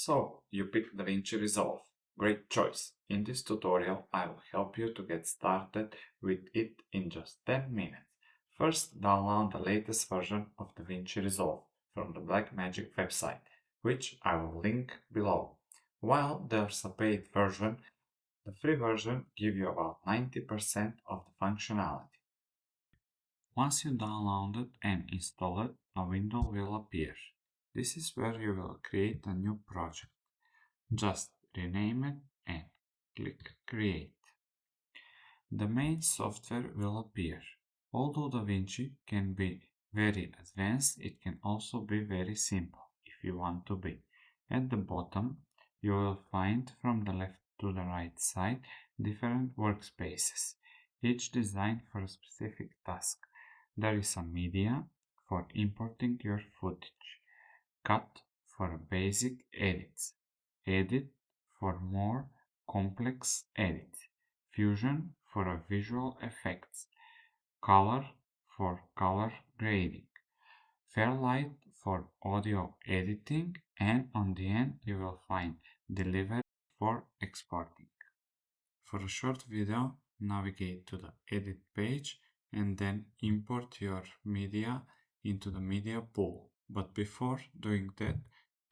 So, you picked DaVinci Resolve. Great choice. In this tutorial, I will help you to get started with it in just 10 minutes. First, download the latest version of DaVinci Resolve from the Blackmagic website, which I will link below. While there's a paid version, the free version gives you about 90% of the functionality. Once you download it and install it, a window will appear. This is where you will create a new project. Just rename it and click Create. The main software will appear. Although DaVinci can be very advanced, it can also be very simple if you want to be. At the bottom, you will find from the left to the right side different workspaces, each designed for a specific task. There is a media for importing your footage, cut for basic edits, edit for more complex edits, fusion for a visual effects, color for color grading, fairlight for audio editing, and on the end you will find deliver for exporting. For a short video, navigate to the edit page and then import your media into the media pool. But before doing that,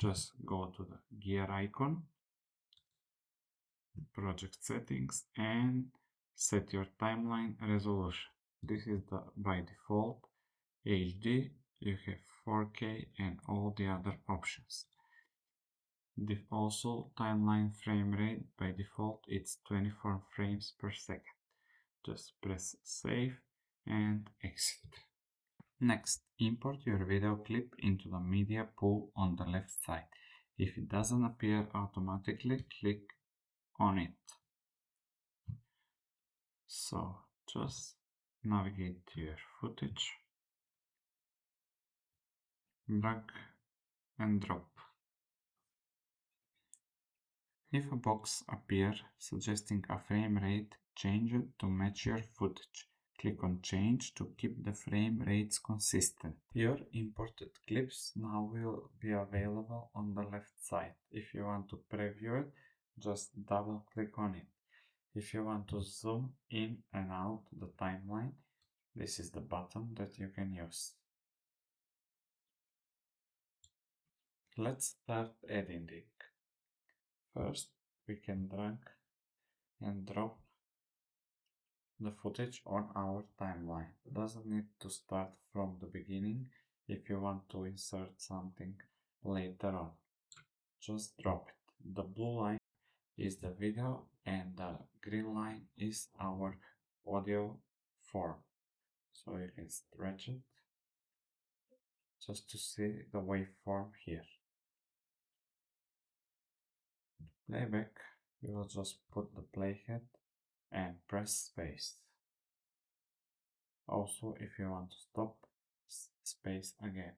just go to the gear icon, project settings, and set your timeline resolution. This is the by default HD. You have 4K and all the other options. Also, timeline frame rate by default it's 24 frames per second. Just press save and exit. Next, import your video clip into the media pool on the left side. If it doesn't appear automatically, click on it. So just navigate to your footage, drag and drop. If a box appears suggesting a frame rate, change it to match your footage. Click on Change to keep the frame rates consistent. Your imported clips now will be available on the left side. If you want to preview it, just double click on it. If you want to zoom in and out the timeline, this is the button that you can use. Let's start editing. First, we can drag and drop the footage on our timeline. Doesn't need to start from the beginning if you want to insert something later on. Just drop it. The blue line is the video and the green line is our audio form. So you can stretch it just to see the waveform here. Playback, you will just put the playhead and press space. Also, if you want to stop, space again.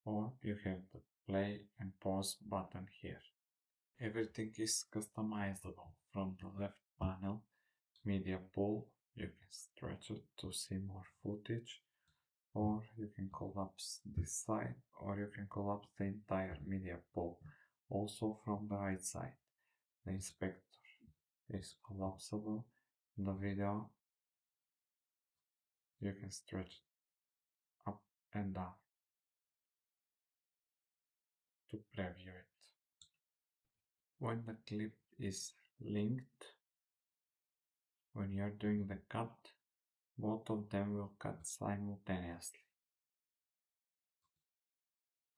Or you have the play and pause button here. Everything is customizable. From the left panel, media pool, you can stretch it to see more footage, or you can collapse this side, or you can collapse the entire media pool. Also from the right side, the inspector is collapsible. The video, you can stretch it up and down to preview it. When the clip is linked, when you're doing the cut, both of them will cut simultaneously.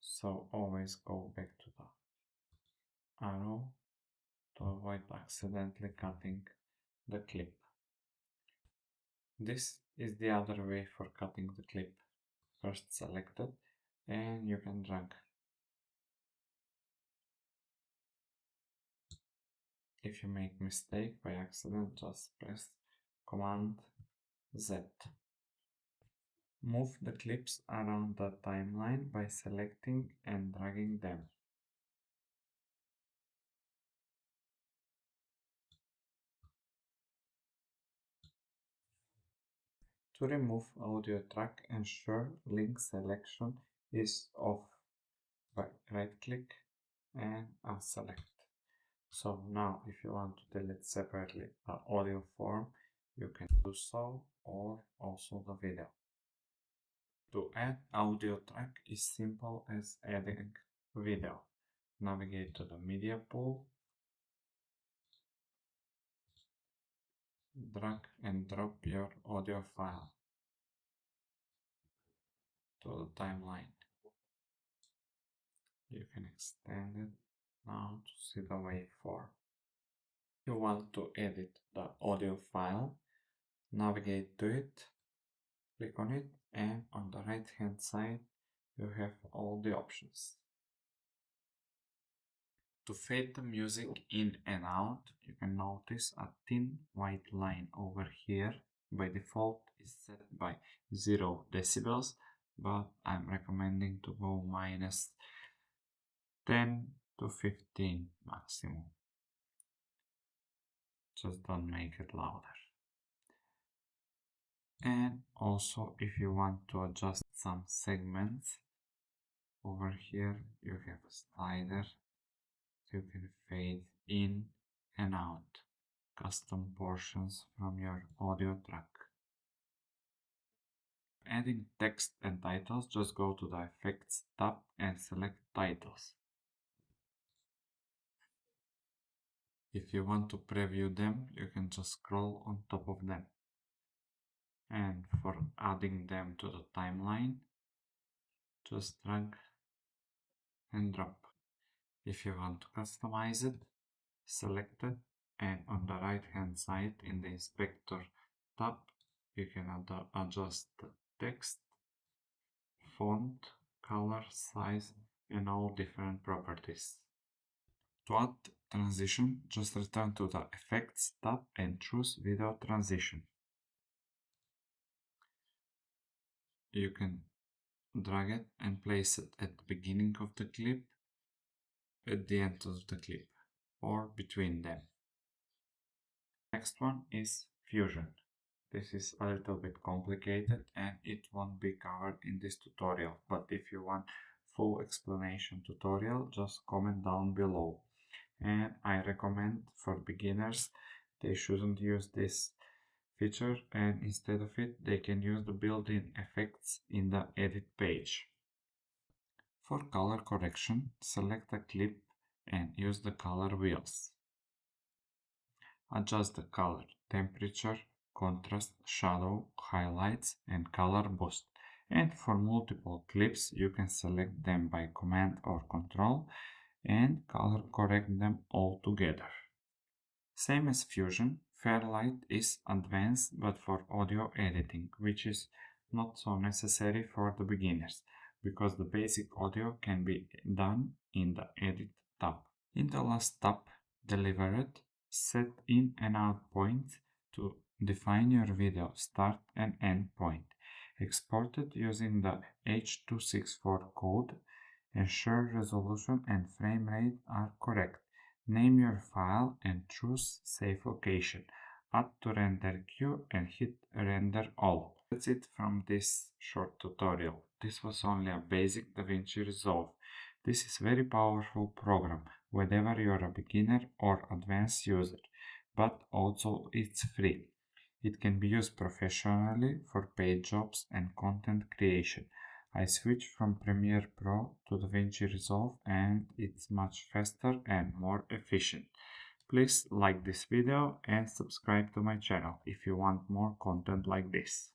So always go back to the arrow to avoid accidentally cutting the clip. This is the other way for cutting the clip. First select it and you can drag. If you make mistake by accident, just press Command Z. Move the clips around the timeline by selecting and dragging them. To remove audio track, ensure link selection is off by right-click and unselect. So now if you want to delete separately the audio form, you can do so, or also the video. To add audio track is simple as adding video. Navigate to the media pool, drag and drop your audio file to the timeline. You can extend it now to see the waveform. If you want to edit the audio file, navigate to it, click on it, and on the right hand side you have all the options. To fade the music in and out, you can notice a thin white line over here. By default is set by 0 decibels, but I'm recommending to go minus 10 to 15 maximum. Just don't make it louder. And also if you want to adjust some segments, over here you have a slider so you can fade in and out custom portions from your audio track. Adding text and titles, just go to the Effects tab and select Titles. If you want to preview them, you can just scroll on top of them. And for adding them to the timeline, just drag and drop. If you want to customize it, select it, and on the right hand side in the Inspector tab, you can adjust the text, font, color, size, and all different properties. To add transition, just return to the Effects tab and choose Video Transition. You can drag it and place it at the beginning of the clip, at the end of the clip, or between them. Next one is Fusion. This is a little bit complicated and it won't be covered in this tutorial, but if you want full explanation tutorial, just comment down below. And I recommend for beginners, they shouldn't use this feature, and instead of it they can use the built-in effects in the edit page. For color correction, select a clip and use the color wheels. Adjust the color, temperature, contrast, shadow, highlights, and color boost. And for multiple clips, you can select them by Command or Control and color correct them all together. Same as Fusion, Fairlight is advanced but for audio editing, which is not so necessary for the beginners, because the basic audio can be done in the Edit tab. In the last tab, Deliver it, set in and out points to define your video start and end point. Export it using the H.264 code. Ensure resolution and frame rate are correct. Name your file and choose Save Location. Add to render queue and hit Render All. That's it from this short tutorial. This was only a basic DaVinci Resolve. This is very powerful program, whether you're a beginner or advanced user, but also it's free. It can be used professionally for paid jobs and content creation. I switched from Premiere Pro to DaVinci Resolve and it's much faster and more efficient. Please like this video and subscribe to my channel if you want more content like this.